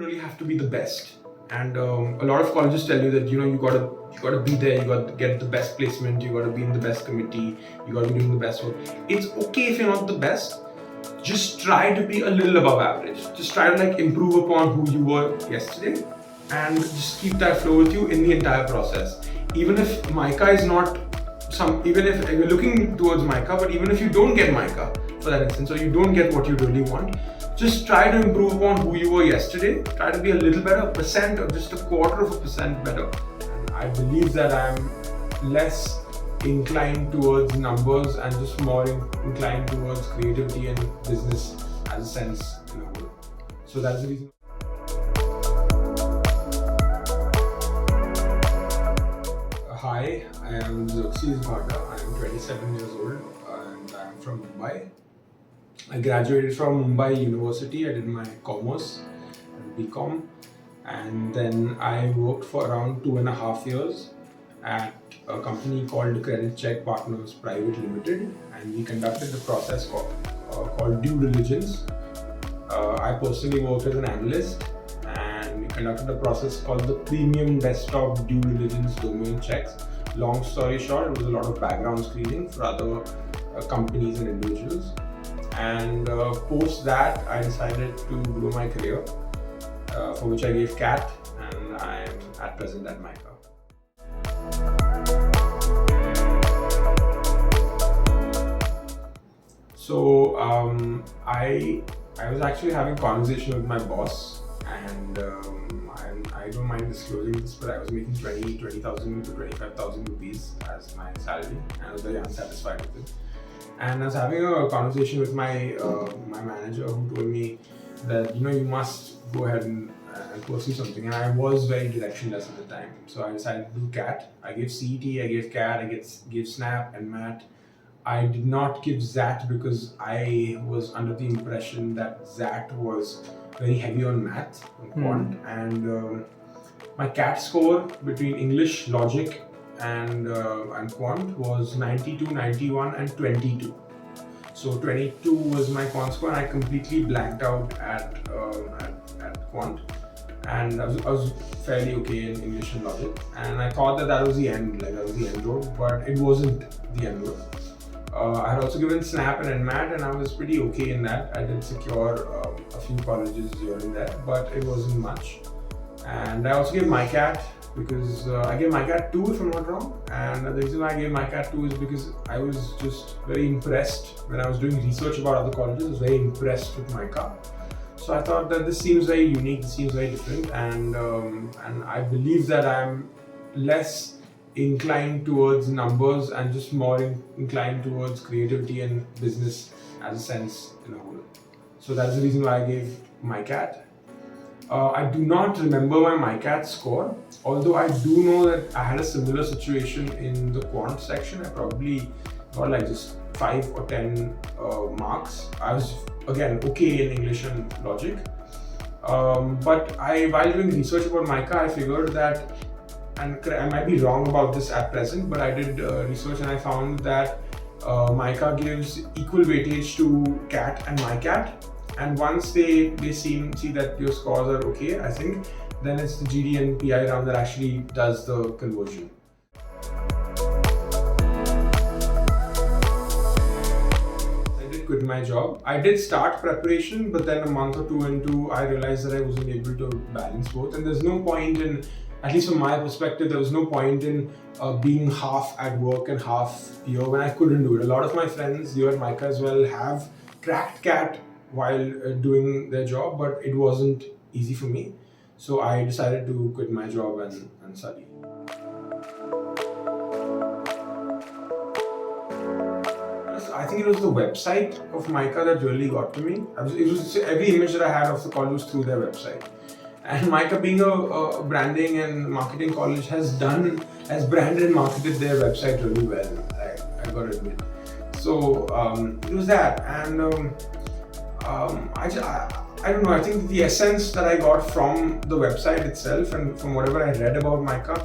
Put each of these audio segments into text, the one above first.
really have to be the best. And a lot of colleges tell you that you gotta be there, you gotta get the best placement, you gotta be in the best committee, you gotta be doing the best work. It's okay if you're not the best. Just try to be a little above average. Just try to improve upon who you were yesterday, and just keep that flow with you in the entire process. Even if MICA is not even if you're looking towards MICA, but even if you don't get MICA for that instance, or you don't get what you really want, just try to improve upon who you were yesterday. Try to be a little better, a percent or just a quarter of a percent better. And I believe that I'm less inclined towards numbers and just more inclined towards creativity and business as a sense in a whole. So that's the reason. Hi, I am Xerxes Bharda. I am 27 years old and I am from Mumbai. I graduated from Mumbai University. I did my commerce and BCom, and then I worked for around 2.5 years at a company called Credit Check Partners Private Limited, and we conducted the process called due diligence. I personally worked as an analyst, and we conducted a process called the premium desktop due diligence domain checks. Long story short, it was a lot of background screening for other companies and individuals. And post that, I decided to grow my career, for which I gave CAT, and I am at present at MICA. So I was actually having a conversation with my boss, and I don't mind disclosing this, but I was making 20,000 to 25,000 rupees as my salary, and I was very unsatisfied with it. And I was having a conversation with my manager, who told me that you must go ahead and pursue something. And I was very directionless at the time, so I decided to do CAT. I gave CET, I gave CAT, I gave SNAP and MAT. I did not give XAT because I was under the impression that XAT was very heavy on math and quant. And my CAT score between English, logic, and quant was 92, 91, and 22. So 22 was my quant score, and I completely blanked out at quant, and I was fairly okay in English and logic, and I thought that was the end, that was the end road, but it wasn't the end road. I had also given SNAP and NMAT, and I was pretty okay in that. I did secure a few colleges here and there, but it wasn't much. And I also gave MICAT, because I gave MICAT 2 if I'm not wrong, and the reason why I gave MICAT 2 is because I was just very impressed when I was doing research about other colleges. I was very impressed with MICA, so I thought that this seems very unique, this seems very different, and I believe that I'm less inclined towards numbers and just more inclined towards creativity and business as a sense in a whole. So that's the reason why I gave MICAT. I do not remember my MICAT score, although I do know that I had a similar situation in the quant section. I probably got just 5 or 10 marks. I was again okay in English and logic, but while doing research about MICA, I figured that, and I might be wrong about this at present, but I did research and I found that MICA gives equal weightage to CAT and MICAT. And once they see that your scores are okay, I think, then it's the GD and PI round that actually does the conversion. I did quit my job. I did start preparation, but then a month or two into, I realized that I wasn't able to balance both. And there's no point in, at least from my perspective, there was no point in being half at work and half here when I couldn't do it. A lot of my friends here at MICA as well have cracked CAT while doing their job, but it wasn't easy for me. So I decided to quit my job and study. I think it was the website of MICA that really got to me. It was every image that I had of the college was through their website. And MICA, being a branding and marketing college, has branded and marketed their website really well, I gotta admit. So it was that, and I don't know, I think the essence that I got from the website itself and from whatever I read about MICA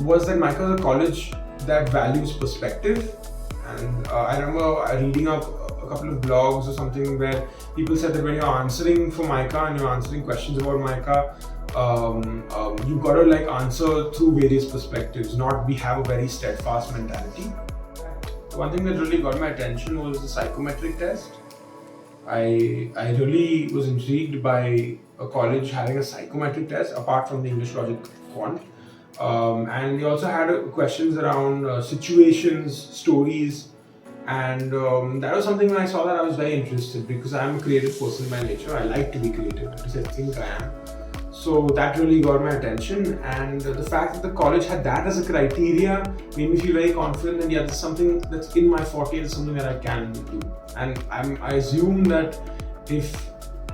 was that MICA is a college that values perspective. And I remember reading up a couple of blogs or something where people said that when you're answering for MICA and you're answering questions about MICA, you've got to like answer through various perspectives, not we have a very steadfast mentality. One thing that really got my attention was the psychometric test. I really was intrigued by a college having a psychometric test apart from the English Logic Quant. And they also had questions around situations, stories, and that was something when I saw that I was very interested, because I'm a creative person by nature. I like to be creative, at least I think I am. So that really got my attention, and the fact that the college had that as a criteria made me feel very confident, and yeah, that's something that's in my forte, it's something that I can do. And I assume that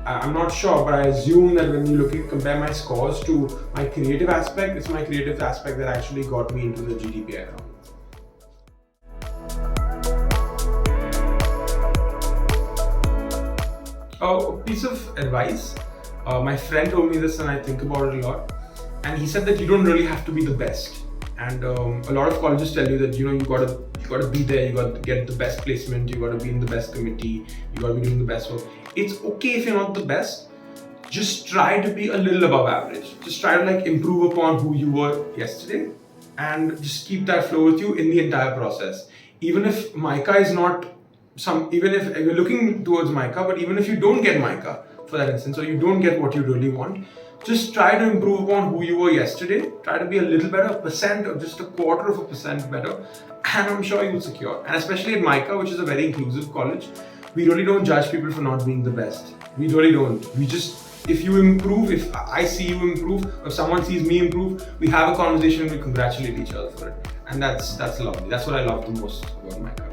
I'm not sure, but I assume that when you compare my scores to my creative aspect, it's my creative aspect that actually got me into the GE-PI round. A piece of advice. My friend told me this and I think about it a lot. And he said that you don't really have to be the best. And a lot of colleges tell you that you gotta be there, you gotta get the best placement, you gotta be in the best committee, you gotta be doing the best work. It's okay if you're not the best. Just try to be a little above average. Just try to like improve upon who you were yesterday, and just keep that flow with you in the entire process. Even if MICA is not even if you're looking towards MICA, but even if you don't get MICA for that instance, or you don't get what you really want, just try to improve upon who you were yesterday. Try to be a little better, 1% or just 1/4% better, and I'm sure you'll secure. And especially at MICA, which is a very inclusive college, we really don't judge people for not being the best. We really don't. We just, if you improve, if I see you improve, or someone sees me improve, we have a conversation and we congratulate each other for it. And that's lovely. That's what I love the most about MICA.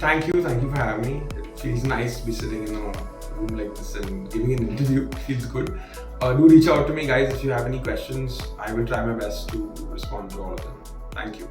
Thank you for having me. It feels nice to be sitting in a room like this and giving an interview. It feels good. Do reach out to me, guys, if you have any questions. I will try my best to respond to all of them. Thank you.